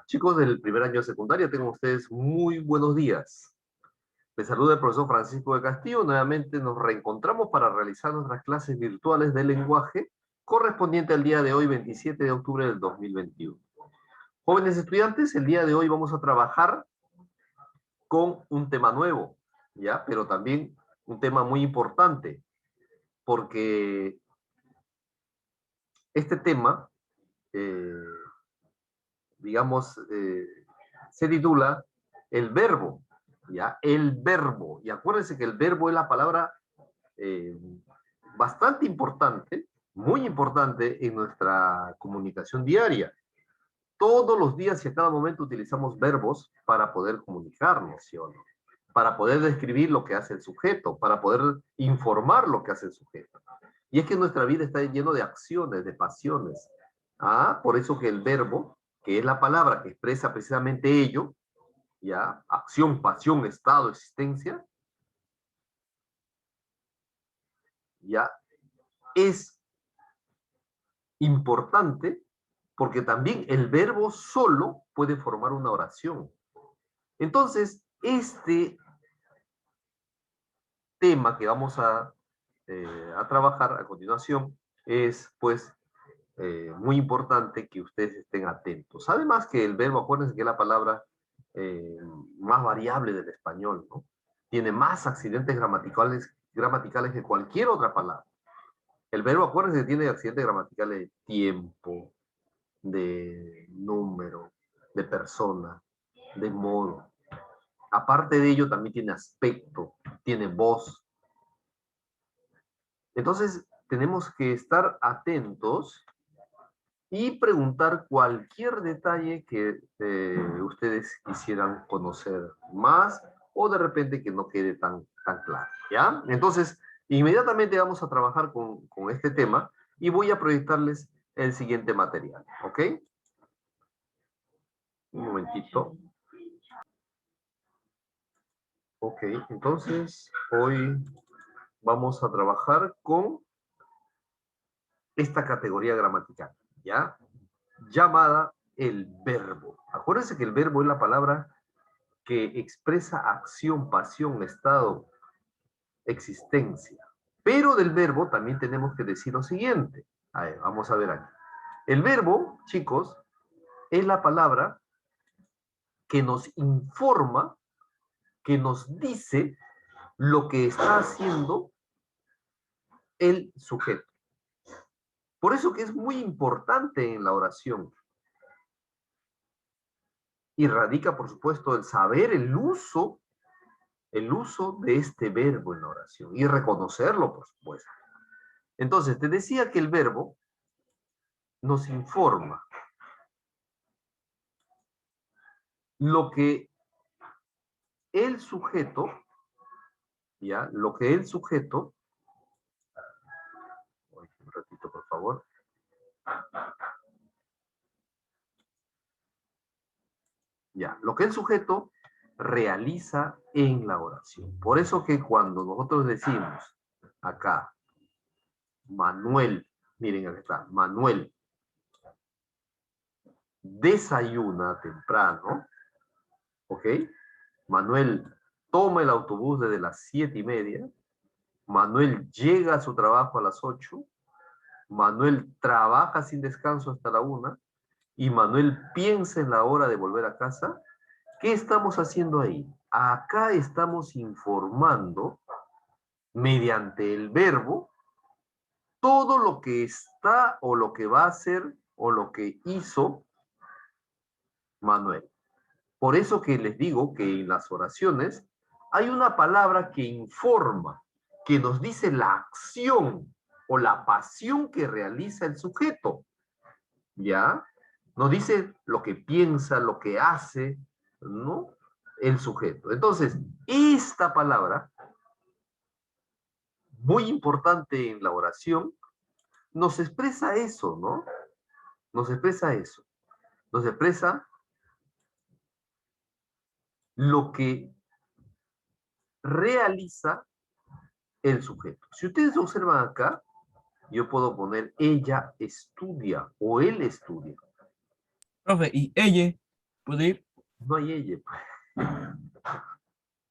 Chicos del primer año de secundaria, tengan ustedes muy buenos días. Les saluda el profesor Francisco de Castillo. Nuevamente nos reencontramos para realizar nuestras clases virtuales de lenguaje correspondiente al día de hoy, 27 de octubre del 2021. Jóvenes estudiantes, el día de hoy vamos a trabajar con un tema nuevo, ¿ya? Pero también un tema muy importante, porque este tema, digamos, se titula el verbo, ¿ya? El verbo. Y acuérdense que el verbo es la palabra bastante importante, muy importante en nuestra comunicación diaria. Todos los días y a cada momento utilizamos verbos para poder comunicarnos, ¿sí o no? Para poder describir lo que hace el sujeto, para poder informar lo que hace el sujeto. Y es que nuestra vida está lleno de acciones, de pasiones. ¿Ah? Por eso que el verbo, que es la palabra que expresa precisamente ello, ¿ya? Acción, pasión, estado, existencia, ¿ya? Es importante porque también el verbo solo puede formar una oración. Entonces, este tema que vamos a trabajar a continuación es, pues, muy importante que ustedes estén atentos. Además que el verbo, acuérdense que es la palabra eh, más variable del español, ¿no? Tiene más accidentes gramaticales que cualquier otra palabra. El verbo, acuérdense que tiene accidentes gramaticales de tiempo, de número, de persona, de modo. Aparte de ello, también tiene aspecto, tiene voz. Entonces, tenemos que estar atentos y preguntar cualquier detalle que ustedes quisieran conocer más o de repente que no quede tan claro, ¿ya? Entonces, inmediatamente vamos a trabajar con este tema y voy a proyectarles el siguiente material, ¿ok? Un momentito. Ok, entonces hoy vamos a trabajar con esta categoría gramatical, ¿ya? Llamada el verbo. Acuérdense que el verbo es la palabra que expresa acción, pasión, estado, existencia. Pero del verbo también tenemos que decir lo siguiente. A ver, vamos a ver aquí. El verbo, chicos, es la palabra que nos informa, que nos dice lo que está haciendo el sujeto. Por eso que es muy importante en la oración. Y radica, por supuesto, el saber el uso de este verbo en la oración y reconocerlo, por supuesto. Entonces, te decía que el verbo nos informa lo que el sujeto, ¿ya? Lo que el sujeto, un ratito, por favor. Ya, lo que el sujeto realiza en la oración. Por eso que cuando nosotros decimos acá, Manuel, miren acá está, Manuel desayuna temprano, ¿ok? Manuel toma el autobús desde las 7:30, Manuel llega a su trabajo a las 8, Manuel trabaja sin descanso hasta la 1, y Manuel piensa en la hora de volver a casa. ¿Qué estamos haciendo ahí? Acá estamos informando, mediante el verbo, todo lo que está o lo que va a hacer o lo que hizo Manuel. Por eso que les digo que en las oraciones hay una palabra que informa, que nos dice la acción o la pasión que realiza el sujeto. ¿Ya? Nos dice lo que piensa, lo que hace, ¿no? El sujeto. Entonces, esta palabra, muy importante en la oración, nos expresa eso, ¿no? Nos expresa eso. Nos expresa lo que realiza el sujeto. Si ustedes observan acá, yo puedo poner ella estudia o él estudia. Profe, ¿y ella? ¿Puedo ir? No hay ella.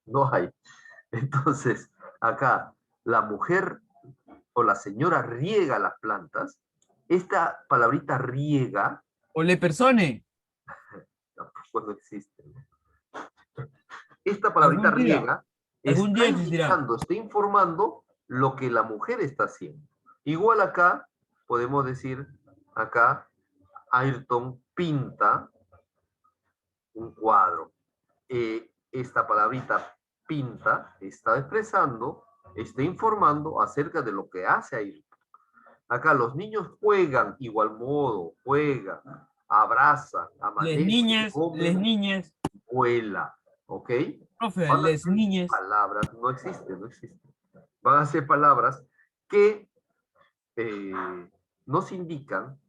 No hay. Entonces, acá, la mujer o la señora riega las plantas. Esta palabrita riega, O le persone. tampoco no existe, ¿no? Esta palabrita Algún día. riega Algún está día existirá. indicando, está informando lo que la mujer está haciendo. Igual acá, podemos decir, acá, Ayrton pinta un cuadro. Esta palabrita pinta está expresando, está informando acerca de lo que hace Ayrton. Acá los niños juegan igual modo, juegan, abrazan, amanecen, Les comen, niñas, vuela, ¿ok? profe, Van a les ser niñas. palabras, no existe, no existe. Van a ser palabras que nos indican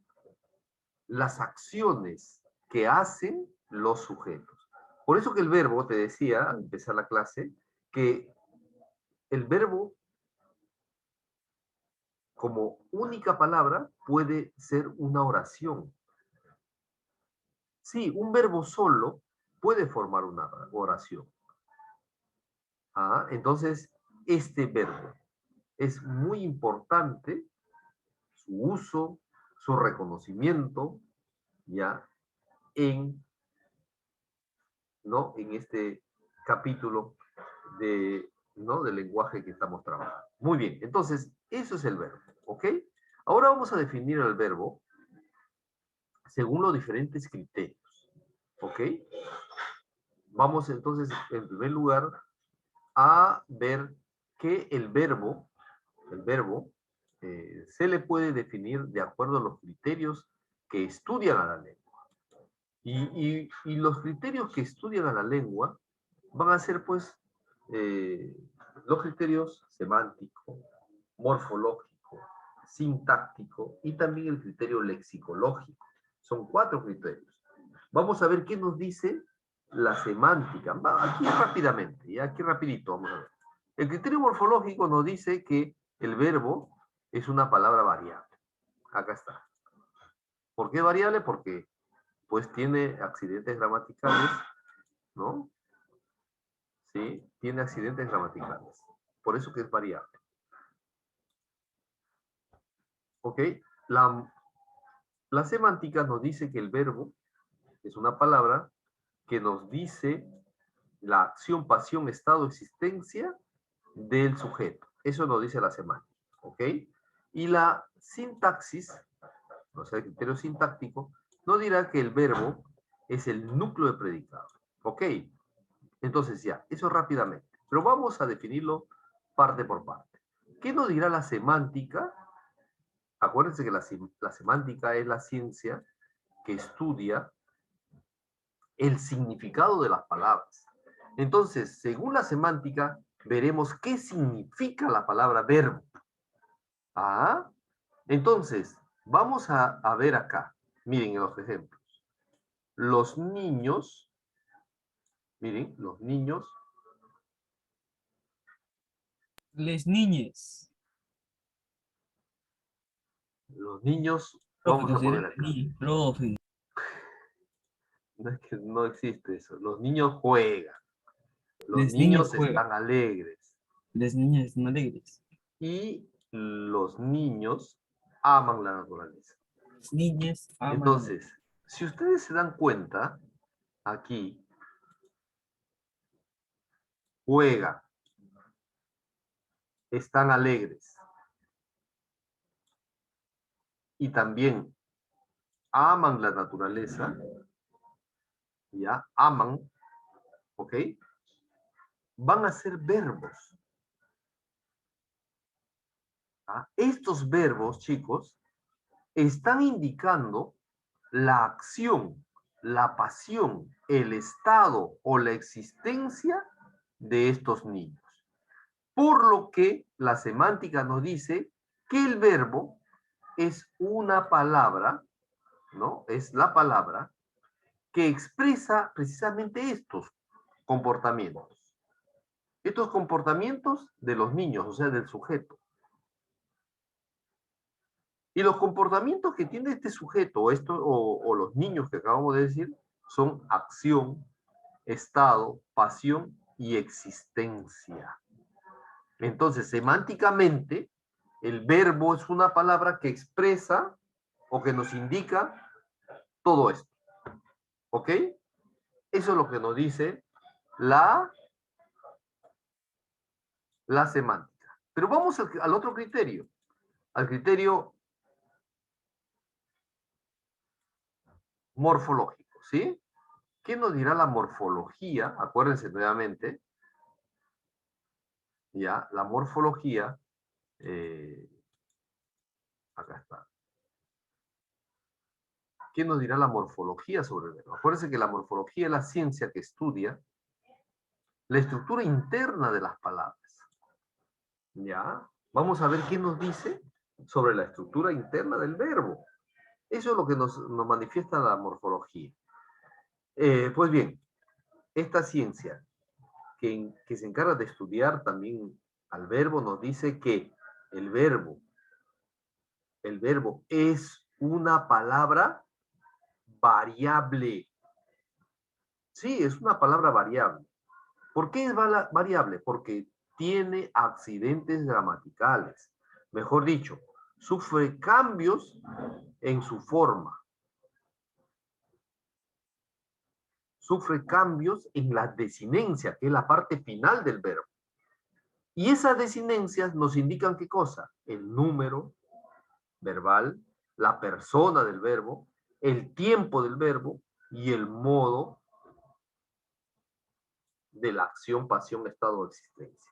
las acciones que hacen los sujetos. Por eso que el verbo, te decía al empezar la clase, que el verbo como única palabra puede ser una oración. Sí, un verbo solo puede formar una oración. Entonces, este verbo es muy importante, su uso, su reconocimiento, ya, ¿no? En este capítulo ¿no? Del lenguaje que estamos trabajando. Muy bien, entonces, eso es el verbo, ¿ok? Ahora vamos a definir el verbo según los diferentes criterios, ¿ok? Vamos entonces, en primer lugar, a ver que el verbo se le puede definir de acuerdo a los criterios que estudian a la lengua. Y los criterios que estudian a la lengua van a ser, pues, los criterios semántico, morfológico, sintáctico y también el criterio lexicológico. Son 4 criterios. Vamos a ver qué nos dice la semántica. Aquí rápidamente, y aquí rapidito vamos a ver. El criterio morfológico nos dice que el verbo es una palabra variable. Acá está. ¿Por qué variable? Porque pues tiene accidentes gramaticales, ¿no? ¿Sí? Tiene accidentes gramaticales. Por eso que es variable. ¿Ok? La semántica nos dice que el verbo es una palabra que nos dice la acción, pasión, estado, existencia del sujeto. Eso nos dice la semántica. ¿Ok? Y la sintaxis, o sea, el criterio sintáctico, nos dirá que el verbo es el núcleo de predicado. ¿Ok? Entonces ya, eso rápidamente. Pero vamos a definirlo parte por parte. ¿Qué nos dirá la semántica? Acuérdense que la semántica es la ciencia que estudia el significado de las palabras. Entonces, según la semántica, veremos qué significa la palabra verbo. Entonces, vamos a ver acá. Miren en los ejemplos. Los niños, miren, Les niñes. los niños, Profe, vamos a considera poner acá. niños, profe. No es que no existe eso. Los niños juegan. Los Les niñas niños juegan. están alegres. Les niñas están alegres. Y los niños aman la naturaleza. Las niñas aman la... Entonces, si ustedes se dan cuenta, aquí, juegan, están alegres y también aman la naturaleza, ¿ya? Aman, ¿ok? Van a ser verbos. Estos verbos, chicos, están indicando la acción, la pasión, el estado o la existencia de estos niños. Por lo que la semántica nos dice que el verbo es una palabra, ¿no? Es la palabra que expresa precisamente estos comportamientos. Estos comportamientos de los niños, o sea, del sujeto. Y los comportamientos que tiene este sujeto, o los niños que acabamos de decir, son acción, estado, pasión y existencia. Entonces, semánticamente, el verbo es una palabra que expresa o que nos indica todo esto. ¿Ok? Eso es lo que nos dice la semántica. Pero vamos al otro criterio, al criterio morfológico, ¿sí? ¿Qué nos dirá la morfología? Acuérdense nuevamente, ya, la morfología, acá está. ¿Qué nos dirá la morfología sobre el verbo? Acuérdense que la morfología es la ciencia que estudia la estructura interna de las palabras. ¿Ya? Vamos a ver qué nos dice sobre la estructura interna del verbo. Eso es lo que nos manifiesta la morfología. Pues bien, esta ciencia que se encarga de estudiar también al verbo nos dice que el verbo es una palabra variable. Sí, es una palabra variable. ¿Por qué es variable? Porque tiene accidentes gramaticales. Mejor dicho, sufre cambios en su forma. Sufre cambios en la desinencia, que es la parte final del verbo. Y esas desinencias nos indican ¿qué cosa? El número verbal, la persona del verbo, el tiempo del verbo y el modo de la acción, pasión, estado o existencia.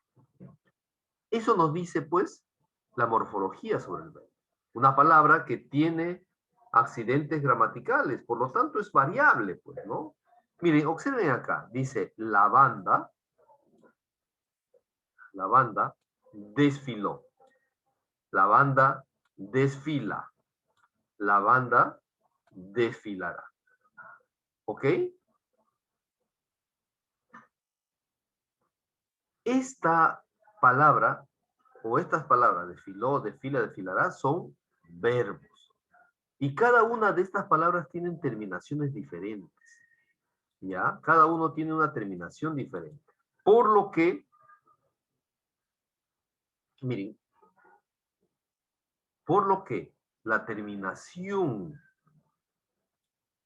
Eso nos dice, pues, la morfología sobre el verbo. Una palabra que tiene accidentes gramaticales, por lo tanto es variable, pues, ¿no? Miren, observen acá, dice la banda desfiló, la banda desfila, la banda desfilará. ¿Ok? Esta palabra, o estas palabras, desfiló, desfila, desfilará, son verbos. Y cada una de estas palabras tienen terminaciones diferentes. ¿Ya? Cada uno tiene una terminación diferente. Por lo que, miren, por lo que la terminación,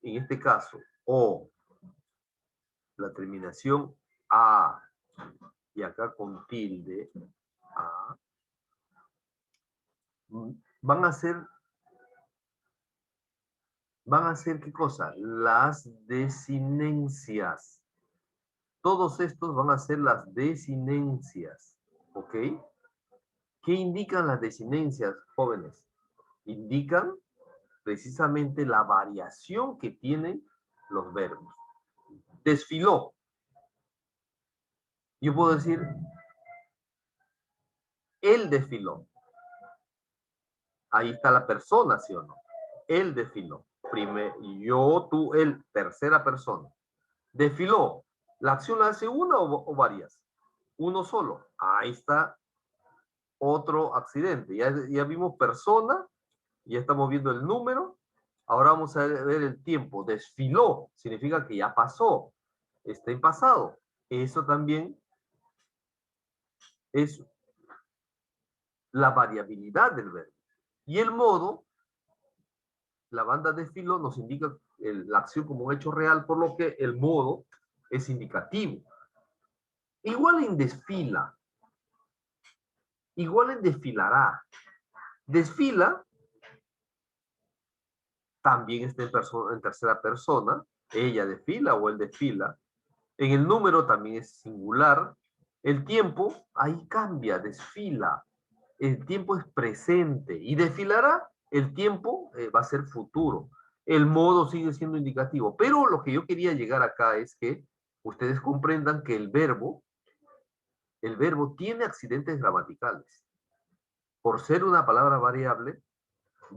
en este caso, o, la terminación a, y acá con tilde, a, van a ser ¿qué cosa? Las desinencias. Todos estos van a ser las desinencias. ¿Ok? ¿Qué indican las desinencias, jóvenes? Indican precisamente la variación que tienen los verbos. Desfiló. Yo puedo decir, él desfiló. Ahí está la persona, ¿sí o no? Él desfiló. Yo, tú, él, tercera persona. Desfiló. ¿La acción la hace una o varias? Uno solo. Ahí está otro accidente. Ya vimos persona, ya estamos viendo el número. Ahora vamos a ver el tiempo. Desfiló significa que ya pasó. Está en pasado. Eso también es la variabilidad del verbo. Y el modo, la banda desfiló nos indica la acción como un hecho real, por lo que el modo es indicativo. Igual en desfila. Igual en desfilará. Desfila también está en tercera persona. Ella desfila o él desfila. En el número también es singular. El tiempo, ahí cambia, desfila. El tiempo es presente y desfilará, el tiempo va a ser futuro. El modo sigue siendo indicativo. Pero lo que yo quería llegar acá es que ustedes comprendan que el verbo tiene accidentes gramaticales. Por ser una palabra variable,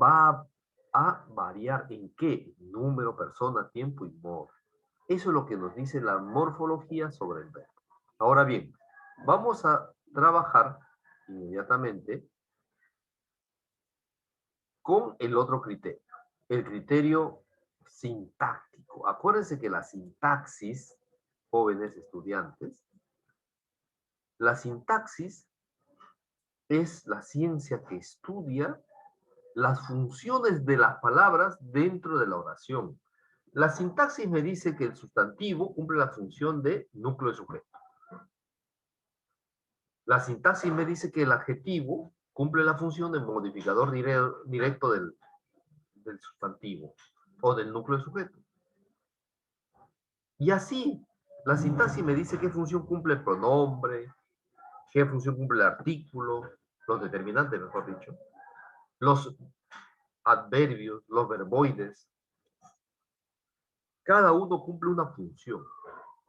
va a variar en qué? Número, persona, tiempo y modo. Eso es lo que nos dice la morfología sobre el verbo. Ahora bien, vamos a trabajar inmediatamente con el otro criterio, el criterio sintáctico. acuérdense que la sintaxis, jóvenes estudiantes, la sintaxis es la ciencia que estudia las funciones de las palabras dentro de la oración. La sintaxis me dice que el sustantivo cumple la función de núcleo de sujeto. La sintaxis me dice que el adjetivo cumple la función de modificador directo del sustantivo o del núcleo de sujeto. Y así, la sintaxis me dice qué función cumple el pronombre, qué función cumple el artículo, los determinantes, mejor dicho, los adverbios, los verboides. Cada uno cumple una función.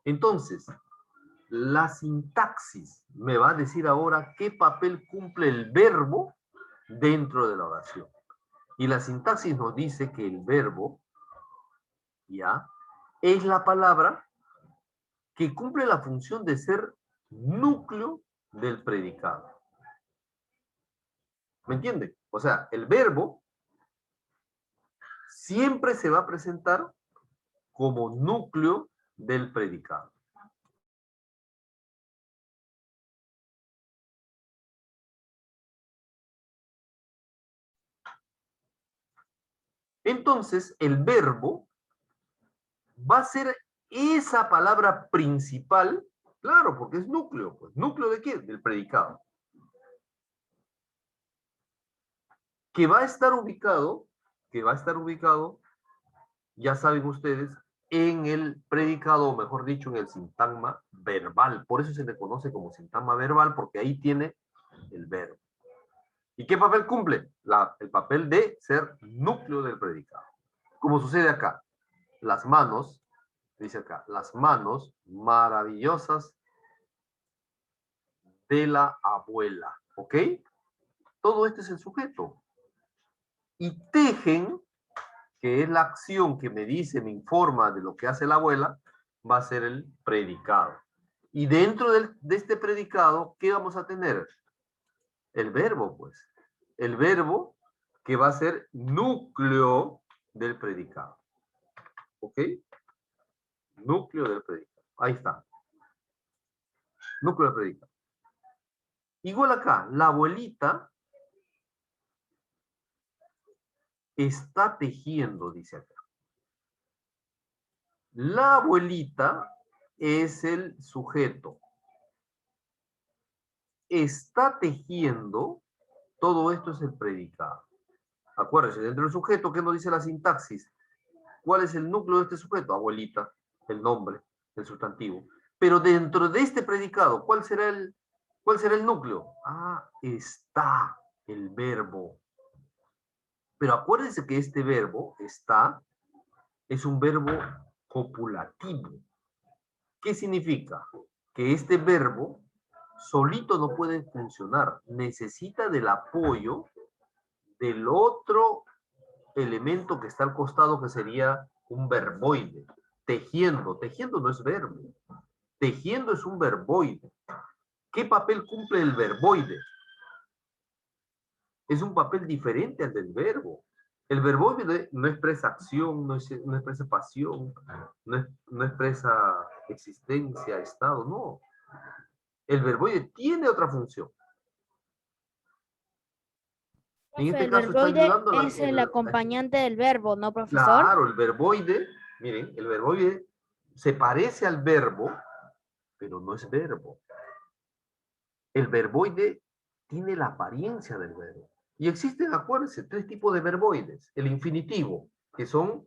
Entonces, la sintaxis me va a decir ahora qué papel cumple el verbo dentro de la oración. Y la sintaxis nos dice que el verbo, ¿ya?, es la palabra que cumple la función de ser núcleo del predicado. ¿Me entienden? O sea, el verbo siempre se va a presentar como núcleo del predicado. Entonces, el verbo va a ser esa palabra principal, claro, porque es núcleo. Pues, ¿núcleo de qué? Del predicado. Que va a estar ubicado, ya saben ustedes, en el predicado, o mejor dicho, en el sintagma verbal. Por eso se le conoce como sintagma verbal, porque ahí tiene el verbo. ¿Y qué papel cumple? El papel de ser núcleo del predicado. Como sucede acá. Las manos, dice acá, las manos maravillosas de la abuela. ¿Ok? Todo este es el sujeto. Y tejen, que es la acción que me dice, me informa de lo que hace la abuela, va a ser el predicado. Y dentro de este predicado, ¿qué vamos a tener? El verbo, pues. El verbo que va a ser núcleo del predicado. ¿Ok? Núcleo del predicado. Ahí está. Núcleo del predicado. Igual acá, la abuelita está tejiendo, dice acá. La abuelita es el sujeto. Está tejiendo, todo esto es el predicado. Acuérdense, dentro del sujeto, ¿qué nos dice la sintaxis? ¿Cuál es el núcleo de este sujeto? Abuelita, el nombre, el sustantivo. Pero dentro de este predicado, ¿cuál será el núcleo? Ah, está el verbo. Pero acuérdense que este verbo, está, es un verbo copulativo. ¿Qué significa? Que este verbo solito no puede funcionar. Necesita del apoyo del otro elemento que está al costado, que sería un verboide. Tejiendo. Tejiendo no es verbo. Tejiendo es un verboide. ¿Qué papel cumple el verboide? Es un papel diferente al del verbo. El verboide no expresa acción, no expresa pasión, no expresa existencia, estado, no. El verboide tiene otra función. En este El caso está verboide ayudando es el acompañante del verbo, ¿no, profesor? Claro, el verboide, miren, el verboide se parece al verbo, pero no es verbo. El verboide tiene la apariencia del verbo. Y existen, acuérdense, 3 tipos de verboides. El infinitivo, que son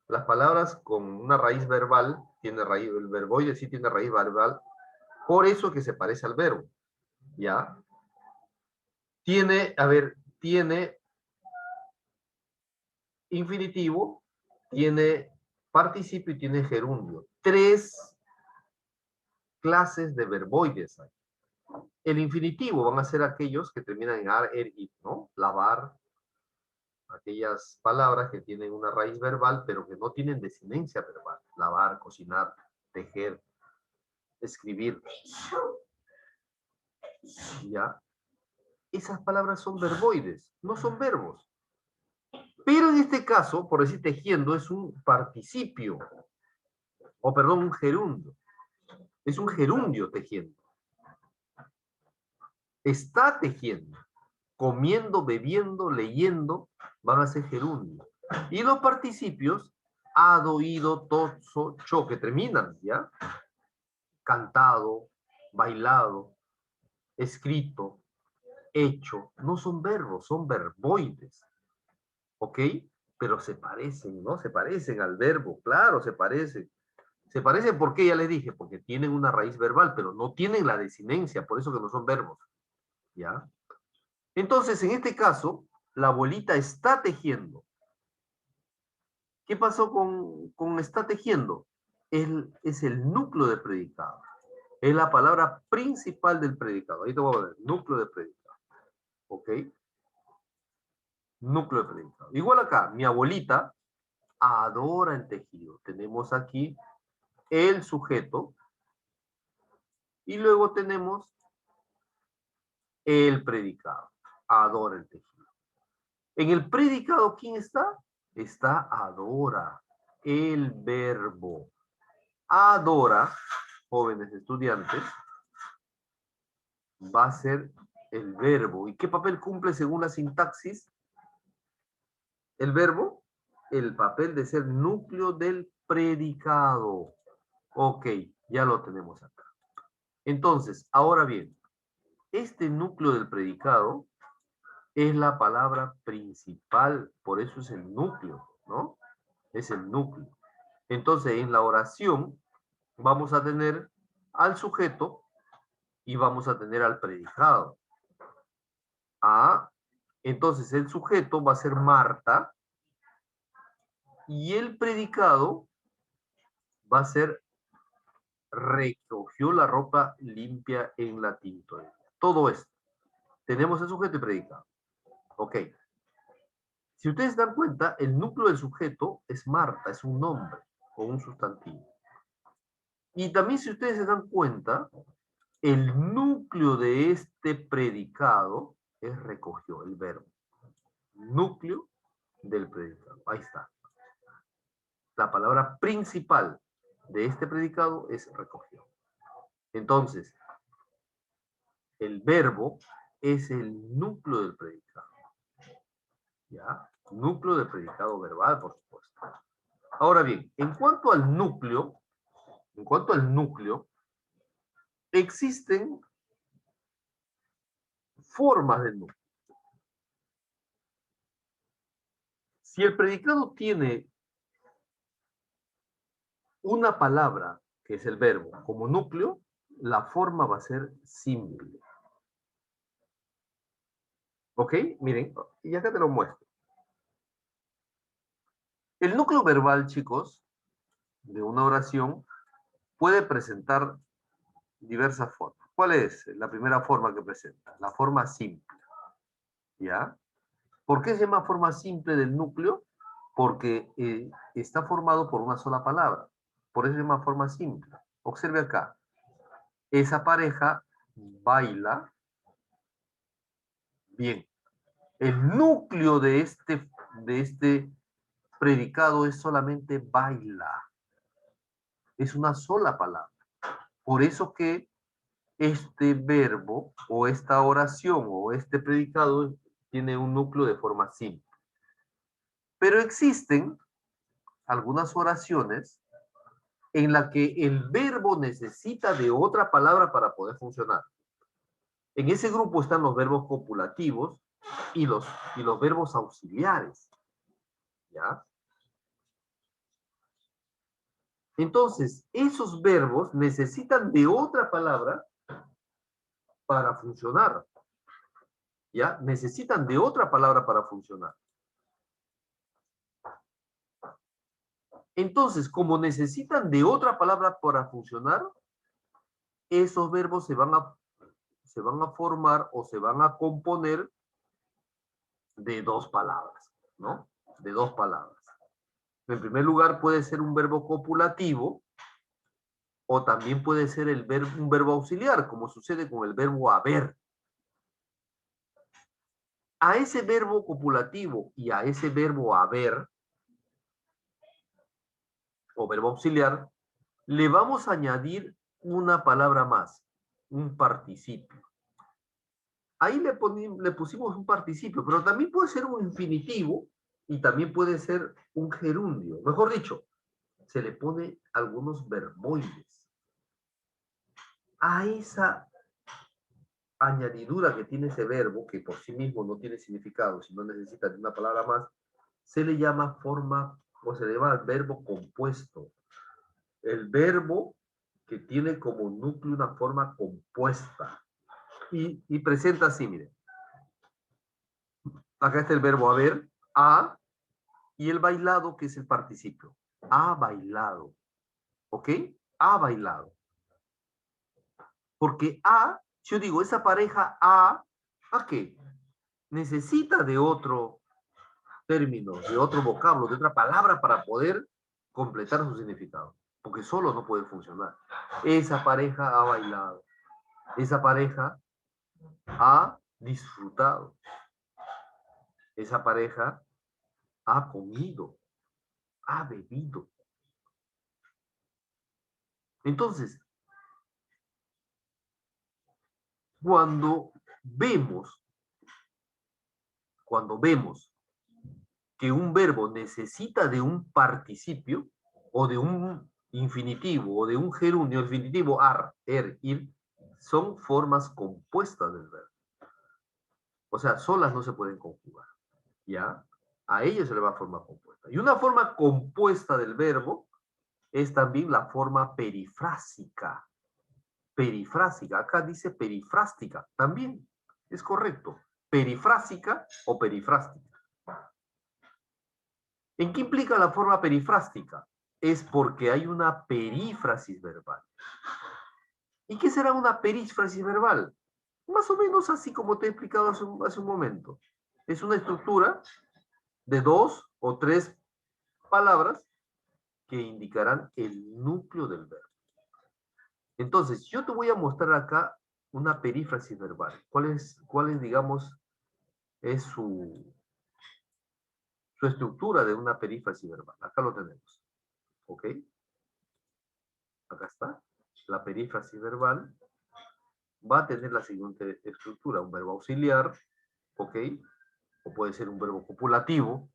las palabras con una raíz verbal, el verboide sí tiene raíz verbal, por eso que se parece al verbo. ¿Ya? Tiene infinitivo, tiene participio y tiene gerundio. 3 clases de verboides hay. El infinitivo van a ser aquellos que terminan en ar, er, ip, ¿no? Lavar, aquellas palabras que tienen una raíz verbal, pero que no tienen desinencia verbal. Lavar, cocinar, tejer, escribir. ¿Ya? Esas palabras son verboides, no son verbos. Pero en este caso, por decir tejiendo, es un participio. O perdón, un gerundio. Es un gerundio tejiendo. Está tejiendo. Comiendo, bebiendo, leyendo, van a ser gerundio. Y los participios, ado, ido, tozo, cho, que terminan, ¿ya? Cantado, bailado, escrito, hecho, no son verbos, son verboides, ¿ok? Pero se parecen, ¿no? Se parecen al verbo, claro, se parecen. Se parecen porque ya les dije, porque tienen una raíz verbal, pero no tienen la desinencia, por eso que no son verbos, ¿ya? Entonces, en este caso, la abuelita está tejiendo. ¿Qué pasó con está tejiendo? Es el núcleo del predicado. Es la palabra principal del predicado. Ahí te voy a ver, núcleo de predicado. ¿Ok? Núcleo de predicado. Igual acá, mi abuelita adora el tejido. Tenemos aquí el sujeto y luego tenemos el predicado. Adora el tejido. En el predicado, ¿quién está? Está adora, el verbo. Adora, jóvenes estudiantes, va a ser el verbo. ¿Y qué papel cumple según la sintaxis? El verbo, el papel de ser núcleo del predicado. Ok, ya lo tenemos acá. Entonces, ahora bien, este núcleo del predicado es la palabra principal, por eso es el núcleo, ¿no? Es el núcleo. Entonces, en la oración vamos a tener al sujeto y vamos a tener al predicado. Entonces, el sujeto va a ser Marta y el predicado va a ser recogió la ropa limpia en la tintorería. Todo esto. Tenemos el sujeto y predicado. Ok. Si ustedes dan cuenta, el núcleo del sujeto es Marta, es un nombre o un sustantivo. Y también si ustedes se dan cuenta, el núcleo de este predicado es recogió, el verbo. Núcleo del predicado. Ahí está. La palabra principal de este predicado es recogió. Entonces, el verbo es el núcleo del predicado. ¿Ya? Núcleo del predicado verbal, por supuesto. Ahora bien, en cuanto al núcleo, existen formas del núcleo. Si el predicado tiene una palabra, que es el verbo, como núcleo, la forma va a ser simple. ¿Ok? Miren, y acá te lo muestro. El núcleo verbal, chicos, de una oración, puede presentar diversas formas. ¿Cuál es la primera forma que presenta? La forma simple. ¿Ya? ¿Por qué se llama forma simple del núcleo? Porque está formado por una sola palabra. Por eso se llama forma simple. Observe acá. Esa pareja baila bien. El núcleo de este predicado es solamente baila. Es una sola palabra. Por eso que este verbo o esta oración o este predicado tiene un núcleo de forma simple. Pero existen algunas oraciones en las que el verbo necesita de otra palabra para poder funcionar. En ese grupo están los verbos copulativos y los verbos auxiliares. ¿Ya? Entonces, esos verbos necesitan de otra palabra para funcionar. ¿Ya? Necesitan de otra palabra para funcionar. Entonces, como necesitan de otra palabra para funcionar, esos verbos se van a formar o se van a componer de dos palabras, ¿no? De dos palabras. En primer lugar, puede ser un verbo copulativo o también puede ser un verbo auxiliar, como sucede con el verbo haber. A ese verbo copulativo y a ese verbo haber, o verbo auxiliar, le vamos a añadir una palabra más, un participio. Ahí le pusimos un participio, pero también puede ser un infinitivo y también puede ser un gerundio. Mejor dicho, se le pone algunos verboides. A esa añadidura que tiene ese verbo, que por sí mismo no tiene significado, sino necesita de una palabra más, se le llama forma, o se le llama verbo compuesto. El verbo que tiene como núcleo una forma compuesta. Y presenta así, miren. Acá está el verbo haber, ha, y el bailado, que es el participio. Ha bailado. ¿Ok? Ha bailado. Porque ha, yo digo, esa pareja ha, ¿a qué? Necesita de otro término, de otro vocablo, de otra palabra para poder completar su significado. Porque solo no puede funcionar. Esa pareja ha bailado. Esa pareja ha disfrutado. Esa pareja ha comido, ha bebido. Entonces, cuando vemos que un verbo necesita de un participio o de un infinitivo o de un gerundio, el infinitivo ar, ir, son formas compuestas del verbo. O sea, solas no se pueden conjugar. ¿Ya? A ello se le va a forma compuesta. Y una forma compuesta del verbo es también la forma perifrásica. Perifrásica, acá dice perifrástica, también es correcto. Perifrásica o perifrástica. ¿En qué implica la forma perifrástica? Es porque hay una perífrasis verbal. ¿Y qué será una perífrasis verbal? Más o menos así como te he explicado hace un momento. Es una estructura de 2 o 3 palabras que indicarán el núcleo del verbo. Entonces, yo te voy a mostrar acá una perífrasis verbal. ¿Cuál es, digamos, es su estructura de una perífrasis verbal? Acá lo tenemos. ¿Ok? Acá está. La perífrasis verbal va a tener la siguiente estructura. Un verbo auxiliar. ¿Ok? O puede ser un verbo copulativo.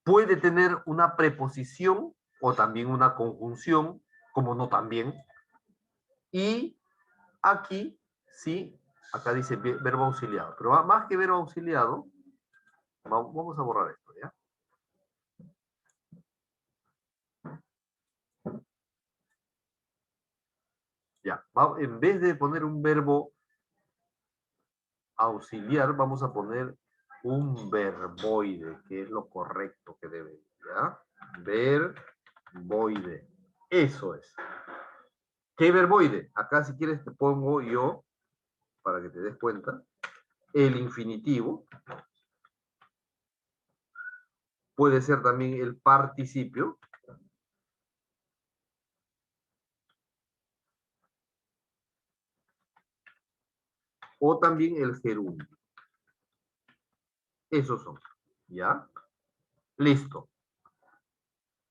Puede tener una preposición o también una conjunción, como no también. Y aquí, sí, acá dice verbo auxiliado. Pero más que verbo auxiliado, vamos a borrar esto, ¿ya? Ya, en vez de poner un verbo auxiliar, vamos a poner un verboide, que es lo correcto que debe, ¿ya? Verboide. Eso es. ¿Qué verboide? Acá si quieres te pongo yo, para que te des cuenta, el infinitivo. Puede ser también el participio. O también el gerundio. Esos son. ¿Ya? Listo.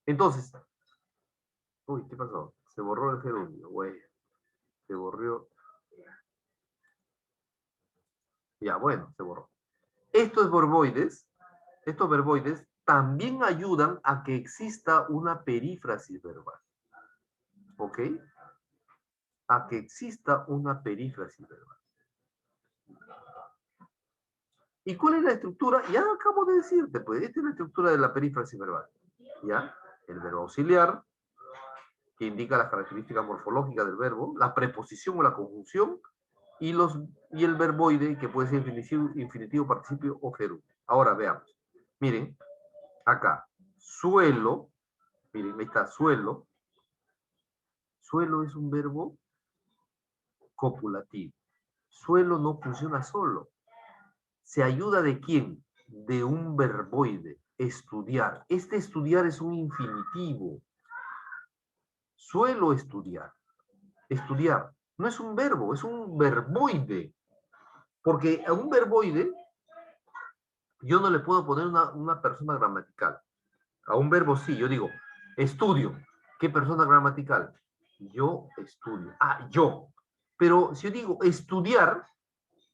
Entonces, uy, ¿qué pasó? Se borró el gerundio, güey. Se borró. Ya, bueno, se borró. Estos verboides también ayudan a que exista una perífrasis verbal. ¿Ok? A que exista una perífrasis verbal. ¿Y cuál es la estructura? Ya acabo de decirte, pues, esta es la estructura de la perífrasis verbal. ¿Ya? El verbo auxiliar, que indica las características morfológicas del verbo, la preposición o la conjunción, y el verboide, que puede ser infinitivo, participio o gerundio. Ahora veamos. Miren, acá, suelo, miren, ahí está, suelo. Suelo es un verbo copulativo. Suelo no funciona solo. ¿Se ayuda de quién? De un verboide, estudiar. Este estudiar es un infinitivo. Suelo estudiar. Estudiar. No es un verbo, es un verboide. Porque a un verboide yo no le puedo poner una persona gramatical. A un verbo sí, yo digo, estudio. ¿Qué persona gramatical? Yo estudio. Ah, yo. Pero si yo digo estudiar,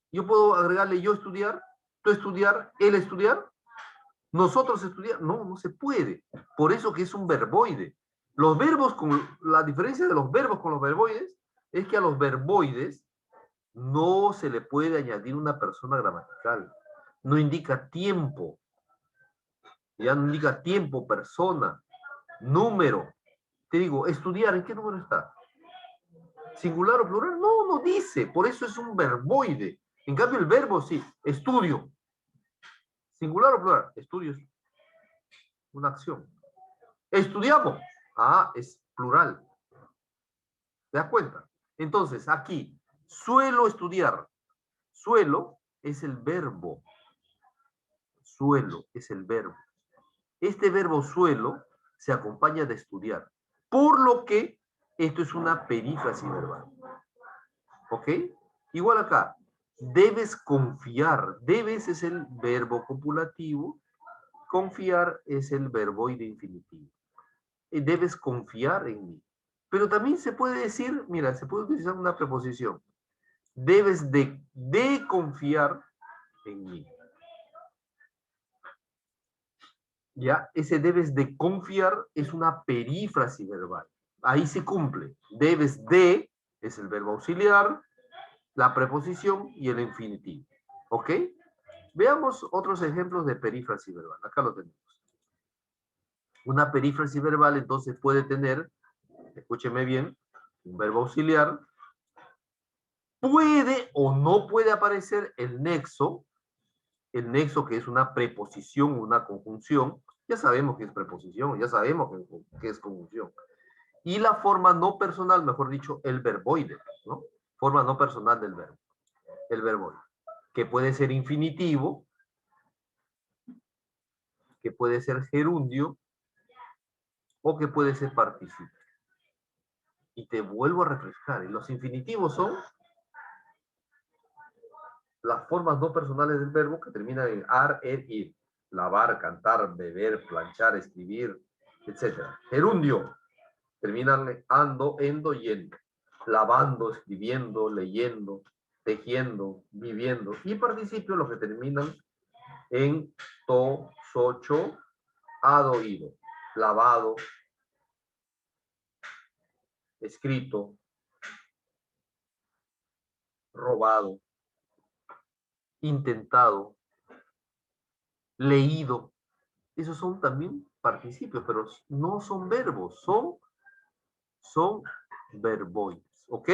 yo puedo agregarle yo estudiar, tú estudiar, él estudiar, nosotros estudiar. No, no se puede. Por eso que es un verboide. Los verbos, la diferencia de los verbos con los verboides es que a los verboides no se le puede añadir una persona gramatical. No indica tiempo. Ya no indica tiempo, persona, número. Te digo, estudiar, ¿en qué número está? ¿Singular o plural? No, no dice. Por eso es un verboide. En cambio, el verbo sí. Estudio. ¿Singular o plural? Estudio es una acción. Estudiamos. Ah, es plural. ¿Te das cuenta? Entonces, aquí, suelo estudiar. Suelo es el verbo. Suelo es el verbo. Este verbo suelo se acompaña de estudiar. Por lo que esto es una perífrasis verbal. ¿Ok? Igual acá. Debes confiar. Debes es el verbo copulativo. Confiar es el verboide infinitivo. Debes confiar en mí. Pero también se puede decir, mira, se puede utilizar una preposición. Debes de confiar en mí. Ya, ese debes de confiar es una perífrasis verbal. Ahí se cumple. Debes de es el verbo auxiliar, la preposición y el infinitivo. ¿Ok? Veamos otros ejemplos de perífrasis verbal. Acá lo tenemos. Una perífrasis verbal entonces puede tener, escúcheme bien, un verbo auxiliar. Puede o no puede aparecer el nexo que es una preposición, una conjunción. Ya sabemos que es preposición, ya sabemos que es conjunción. Y la forma no personal, mejor dicho, el verboide, ¿no? Forma no personal del verbo. El verboide. Que puede ser infinitivo, que puede ser gerundio, o que puede ser participio. Y te vuelvo a refrescar. Y los infinitivos son las formas no personales del verbo que terminan en ar, ir. Lavar, cantar, beber, planchar, escribir, etc. Gerundio. Terminan en ando, endo y endo. Lavando, escribiendo, leyendo, tejiendo, viviendo. Y participio los que terminan en to, socho, ado, ido. Lavado, escrito, robado, intentado, leído. Esos son también participios, pero no son verbos, son verboides. ¿Ok?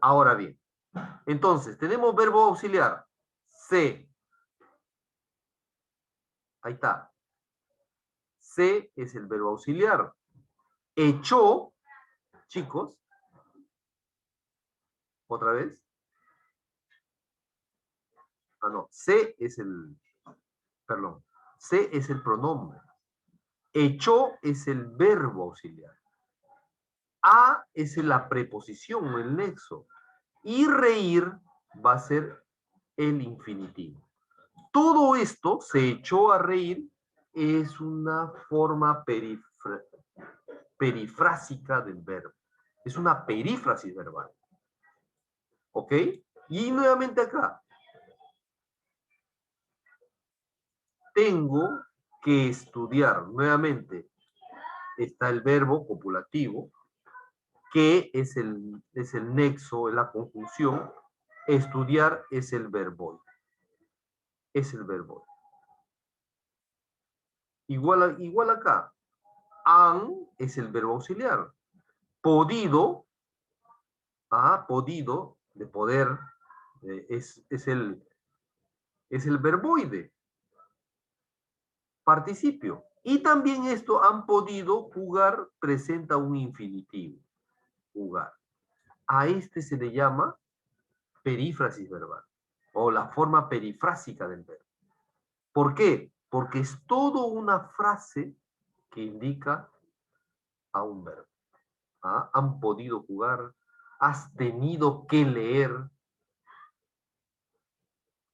Ahora bien, entonces tenemos verbo auxiliar. Se. Ahí está. Se es el verbo auxiliar. Echó, chicos. Otra vez. Ah, no. Se es el, perdón. Se es el pronombre. Echó es el verbo auxiliar. A es la preposición, el nexo. Y reír va a ser el infinitivo. Todo esto, se echó a reír, es una forma perifrásica del verbo. Es una perífrasis verbal. ¿Ok? Y nuevamente acá. Tengo que estudiar. Nuevamente está el verbo copulativo, que es el nexo, es la conjunción. Estudiar es el verbo. Es el verbo. Igual acá. Han es el verbo auxiliar. Podido, podido, de poder, es el verboide. Participio. Y también esto, han podido jugar, presenta un infinitivo. Jugar. A este se le llama perífrasis verbal, o la forma perifrásica del verbo. ¿Por qué? Porque es toda una frase que indica a un verbo. Han podido jugar, has tenido que leer,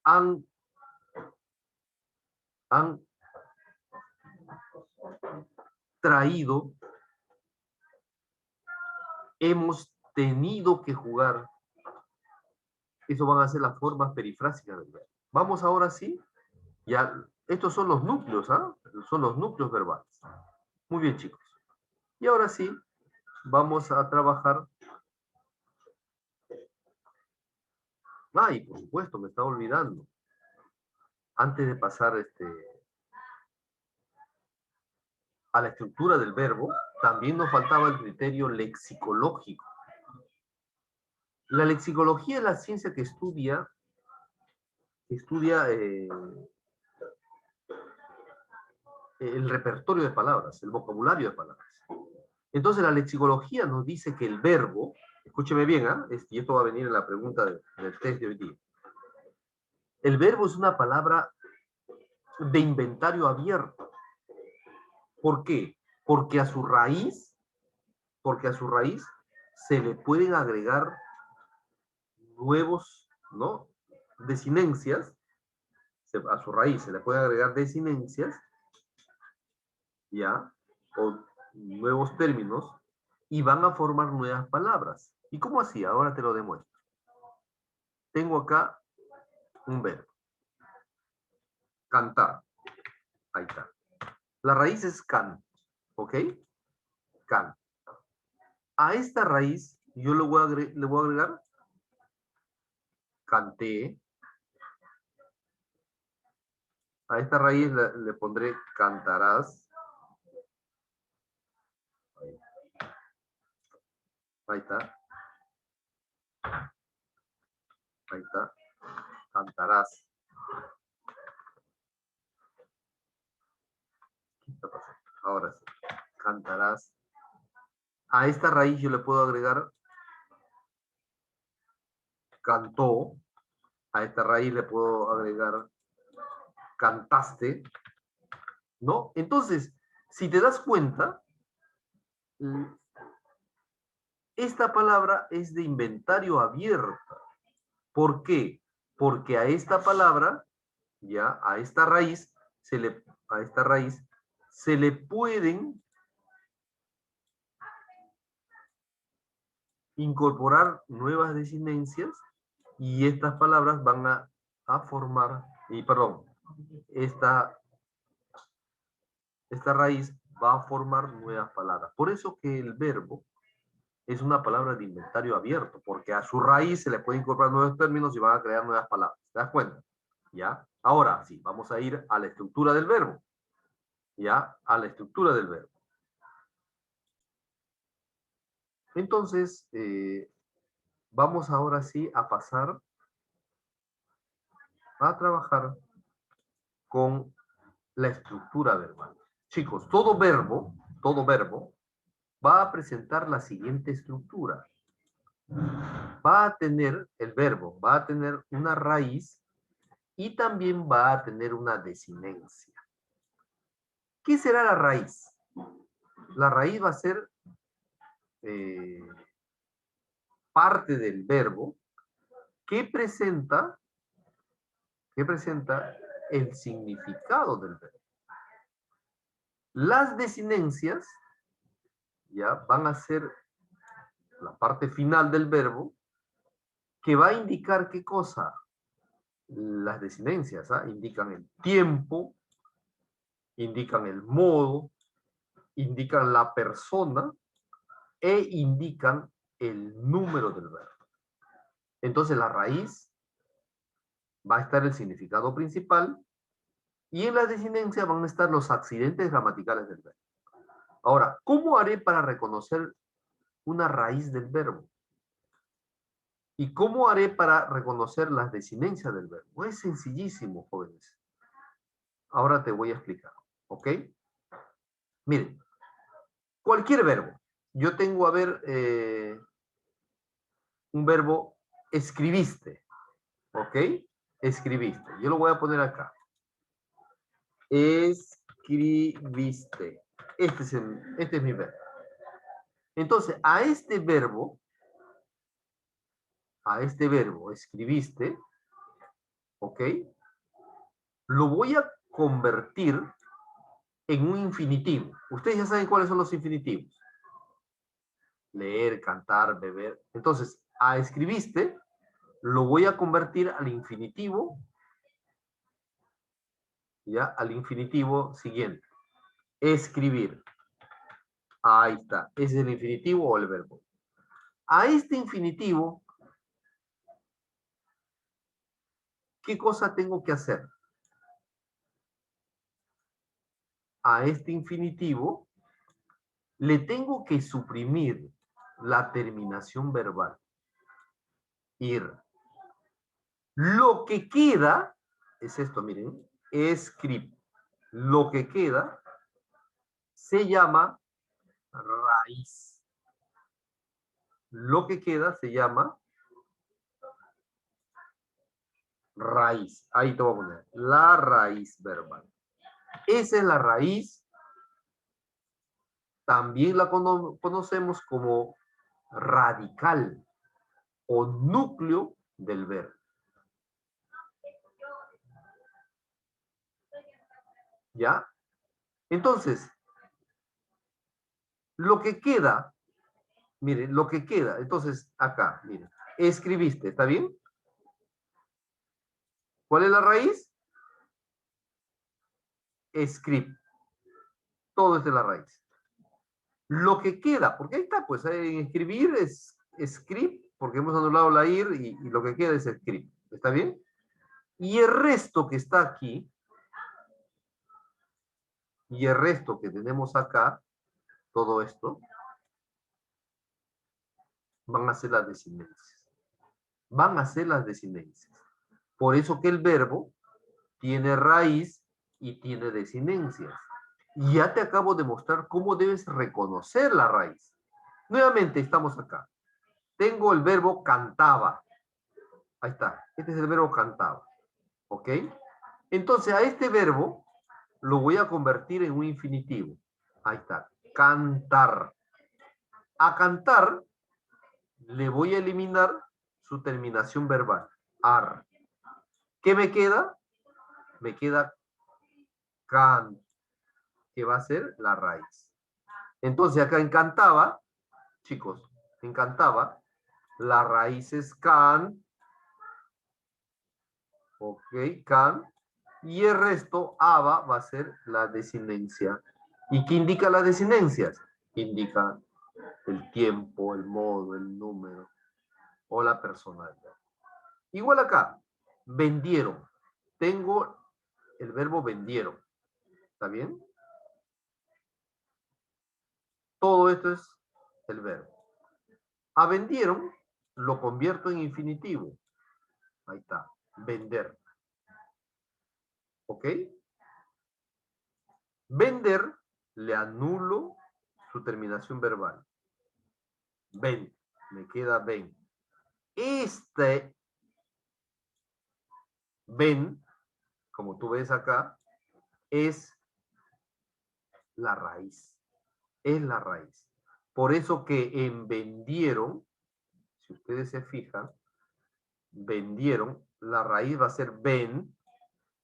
han traído, hemos tenido que jugar. Eso van a ser las formas perifrásicas del verbo. Vamos ahora sí. Ya, estos son los núcleos, ¿ah? Son los núcleos verbales. Muy bien, chicos. Y ahora sí, vamos a trabajar. Ay, por supuesto, me estaba olvidando. Antes de pasar a la estructura del verbo, también nos faltaba el criterio lexicológico. La lexicología es la ciencia que estudia el repertorio de palabras, el vocabulario de palabras. Entonces la lexicología nos dice que el verbo, escúcheme bien, y esto va a venir en la pregunta del test de hoy día. El verbo es una palabra de inventario abierto. ¿Por qué? Porque a su raíz se le pueden agregar nuevos, ¿no? Desinencias. A su raíz se le pueden agregar desinencias, ¿ya? O nuevos términos, y van a formar nuevas palabras. ¿Y cómo así? Ahora te lo demuestro. Tengo acá un verbo. Cantar. Ahí está. La raíz es can, ¿ok? Can. A esta raíz yo le voy a agregar canté. A esta raíz le pondré cantarás. Ahí está. Ahí está. Cantarás. ¿Qué está pasando? Ahora sí. Cantarás. A esta raíz yo le puedo agregar cantó. A esta raíz le puedo agregar cantaste. ¿No? Entonces, si te das cuenta, esta palabra es de inventario abierto. ¿Por qué? Porque a esta palabra, ya, a esta raíz se le pueden incorporar nuevas desinencias y estas palabras van a formar, esta raíz va a formar nuevas palabras. Por eso que el verbo es una palabra de inventario abierto, porque a su raíz se le pueden incorporar nuevos términos y van a crear nuevas palabras. ¿Te das cuenta? ¿Ya? Ahora sí, vamos a ir a la estructura del verbo. ¿Ya? A la estructura del verbo. Entonces, vamos ahora sí a pasar a trabajar con la estructura verbal. Chicos, todo verbo va a presentar la siguiente estructura. El verbo va a tener una raíz y también va a tener una desinencia. ¿Qué será la raíz? La raíz va a ser parte del verbo que presenta el significado del verbo. Las desinencias ya van a ser la parte final del verbo que va a indicar qué cosa. Las desinencias indican el tiempo, indican el modo, indican la persona e indican el número del verbo. Entonces la raíz va a estar el significado principal y en la desinencia van a estar los accidentes gramaticales del verbo. Ahora, ¿cómo haré para reconocer una raíz del verbo? ¿Y cómo haré para reconocer las desinencias del verbo? Es sencillísimo, jóvenes. Ahora te voy a explicar, ¿ok? Miren, cualquier verbo. Yo tengo, a ver, un verbo, escribiste, ¿ok? Escribiste. Yo lo voy a poner acá. Escribiste. Este es mi verbo. Entonces, a este verbo, escribiste, ¿ok? Lo voy a convertir en un infinitivo. Ustedes ya saben cuáles son los infinitivos. leer, cantar, beber. Entonces, a escribiste, lo voy a convertir al infinitivo, ¿ya? Al infinitivo siguiente. Escribir. Ahí está. Ese es el infinitivo o el verbo. A este infinitivo, ¿qué cosa tengo que hacer? A este infinitivo le tengo que suprimir la terminación verbal. Ir. Lo que queda es esto, miren, script. Lo que queda se llama raíz. Lo que queda se llama raíz. Ahí te voy a poner la raíz verbal. Esa es la raíz. También la conocemos como radical o núcleo del verbo. ¿Ya? Entonces, lo que queda, miren, lo que queda, entonces acá, miren, escribiste, ¿está bien? ¿Cuál es la raíz? Script. Todo es de la raíz. Lo que queda, porque ahí está, pues escribir es script, porque hemos anulado la ir y lo que queda es script. ¿Está bien? Y el resto que está aquí, y el resto que tenemos acá, todo esto, van a ser las desinencias. Van a ser las desinencias. Por eso que el verbo tiene raíz y tiene desinencias. Y ya te acabo de mostrar cómo debes reconocer la raíz. Nuevamente estamos acá. Tengo el verbo cantaba. Ahí está. Este es el verbo cantaba. ¿Ok? Entonces a este verbo lo voy a convertir en un infinitivo. Ahí está. Cantar. A cantar le voy a eliminar su terminación verbal. Ar. ¿Qué me queda? Me queda can, que va a ser la raíz. Entonces acá encantaba, chicos, encantaba, la raíz es can, ok, can, y el resto, aba, va a ser la desinencia. ¿Y qué indica las desinencias? Indica el tiempo, el modo, el número, o la personalidad. Igual acá, vendieron. Tengo el verbo vendieron. ¿Está bien? Todo esto es el verbo. A vendieron lo convierto en infinitivo. Ahí está. Vender. ¿Ok? Vender le anulo su terminación verbal. Ven. Me queda ven. Este ven, como tú ves acá, es la raíz. Es la raíz. Por eso que en vendieron, si ustedes se fijan, vendieron, la raíz va a ser ven,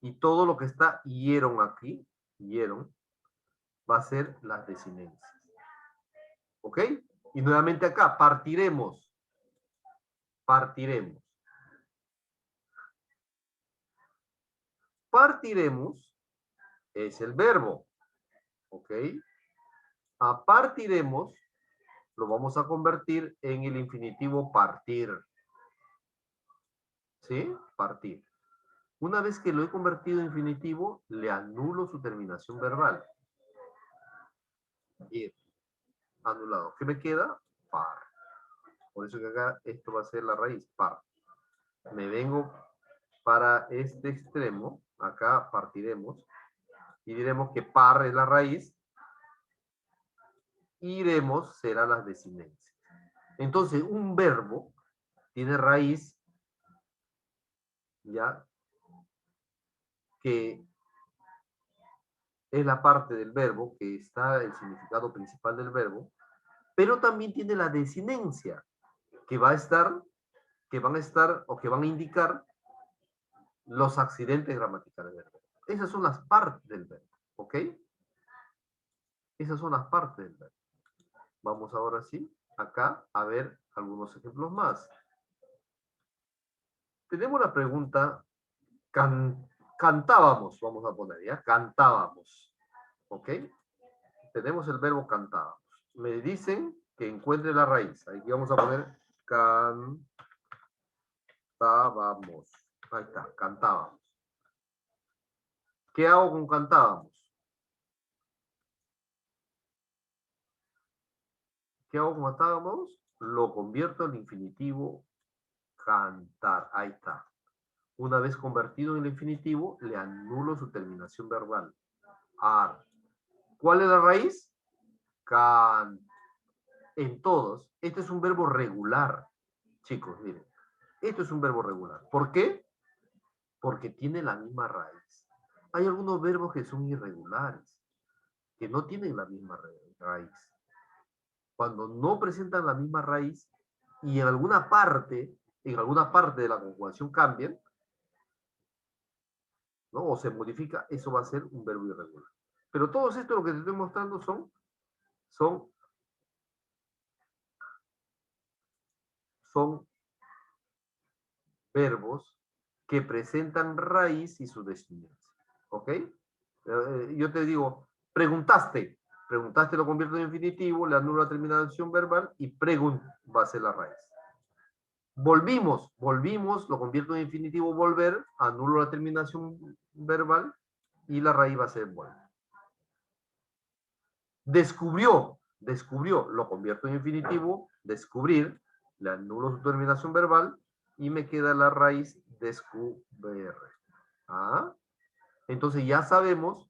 y todo lo que está hieron aquí, hieron, va a ser las desinencias. ¿Ok? Y nuevamente acá, partiremos. Partiremos. Partiremos es el verbo. ¿Ok? A partiremos lo vamos a convertir en el infinitivo partir. ¿Sí? Partir. Una vez que lo he convertido en infinitivo, le anulo su terminación verbal. Ir. Anulado. ¿Qué me queda? Par. Por eso que acá esto va a ser la raíz, par. Me vengo para este extremo, acá partiremos, y diremos que par es la raíz, iremos será las desinencias. Entonces, un verbo tiene raíz, ya, que es la parte del verbo, que está el significado principal del verbo, pero también tiene la desinencia, que va a estar, que van a estar, o que van a indicar los accidentes gramaticales del verbo. Esas son las partes del verbo, ¿ok? Esas son las partes del verbo. Vamos ahora sí, acá, a ver algunos ejemplos más. Tenemos la pregunta, cantábamos, vamos a poner, ¿ya? Cantábamos, ¿ok? Tenemos el verbo cantábamos. Me dicen que encuentre la raíz. Aquí vamos a poner cantábamos. Ahí está, cantábamos. ¿Qué hago con cantábamos? ¿Qué hago con cantábamos? Lo convierto en infinitivo cantar. Ahí está. Una vez convertido en el infinitivo, le anulo su terminación verbal. Ar. ¿Cuál es la raíz? Can. En todos. Este es un verbo regular. Chicos, miren. Esto es un verbo regular. ¿Por qué? Porque tiene la misma raíz. Hay algunos verbos que son irregulares, que no tienen la misma raíz. Cuando no presentan la misma raíz y en alguna parte de la conjugación cambian, ¿no? O se modifica, eso va a ser un verbo irregular. Pero todo esto lo que te estoy mostrando son verbos que presentan raíz y su descendencia. ¿Ok? Yo te digo, preguntaste lo convierto en infinitivo, le anulo la terminación verbal y pregun va a ser la raíz. Volvimos, lo convierto en infinitivo, volver, anulo la terminación verbal y la raíz va a ser volver. Descubrió, lo convierto en infinitivo, descubrir, le anulo su terminación verbal y me queda la raíz descubrir. ¿Ah? Entonces ya sabemos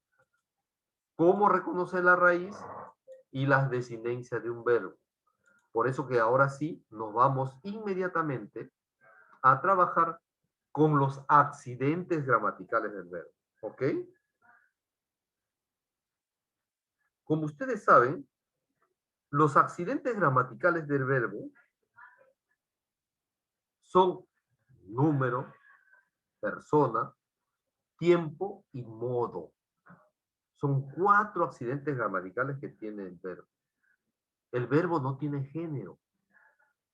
cómo reconocer la raíz y las desindencias de un verbo. Por eso que ahora sí nos vamos inmediatamente a trabajar con los accidentes gramaticales del verbo. ¿Ok? Como ustedes saben, los accidentes gramaticales del verbo son número, persona, tiempo y modo. Son 4 accidentes gramaticales que tiene el verbo. El verbo no tiene género,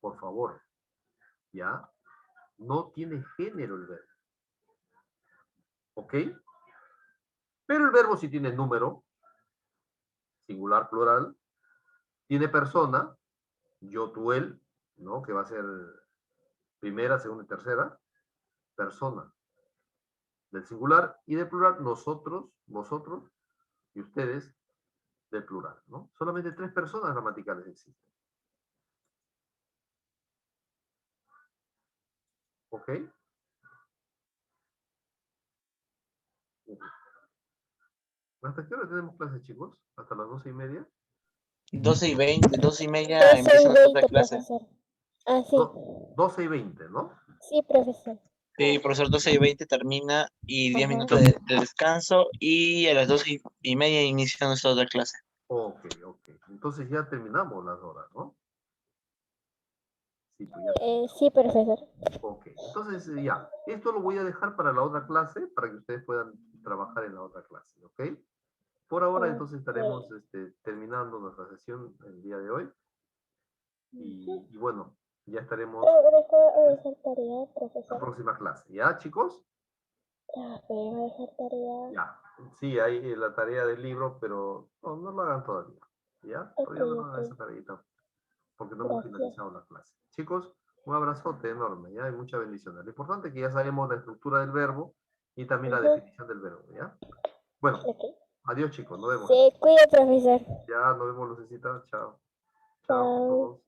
por favor. ¿Ya? No tiene género el verbo. ¿Ok? Pero el verbo sí tiene número, singular, plural, tiene persona, yo, tú, él, ¿no? Que va a ser primera, segunda y tercera, persona. Del singular y del plural, nosotros, vosotros y ustedes, del plural, ¿no? Solamente 3 personas gramaticales existen. ¿Ok? ¿Hasta qué hora tenemos clases, chicos? ¿Hasta las 12:30? 12:20, 12:30 12 y empieza nuestra otra 20, clase. profesor. Ah, sí. 12:20, ¿no? Sí, profesor. Sí, profesor, 12:20 termina y 10 Ajá. minutos de descanso y a las 12:30 inicia nuestra otra clase. Ok. Entonces ya terminamos las horas, ¿no? Sí, pues ya. Sí, profesor. Ok, entonces ya, esto lo voy a dejar para la otra clase, para que ustedes puedan trabajar en la otra clase, ¿ok? Por ahora entonces estaremos terminando nuestra sesión el día de hoy. Y bueno, ya estaremos Deja dejar tarea, en la profesor. próxima clase, ¿ya, chicos? Ya, pero dejar tarea. Ya, sí, hay la tarea del libro, pero no lo hagan todavía, ¿ya? Todavía no hagan esa tareita, porque no hemos Gracias. finalizado la clase. Chicos, un abrazote enorme, ¿ya? Y muchas bendiciones. Lo importante es que ya sabemos la estructura del verbo y también la definición del verbo, ¿ya? Bueno, adiós, chicos, nos vemos. Se cuida, profesor. Ya, nos vemos, Lucecita. Chao. Chao a Chao. todos.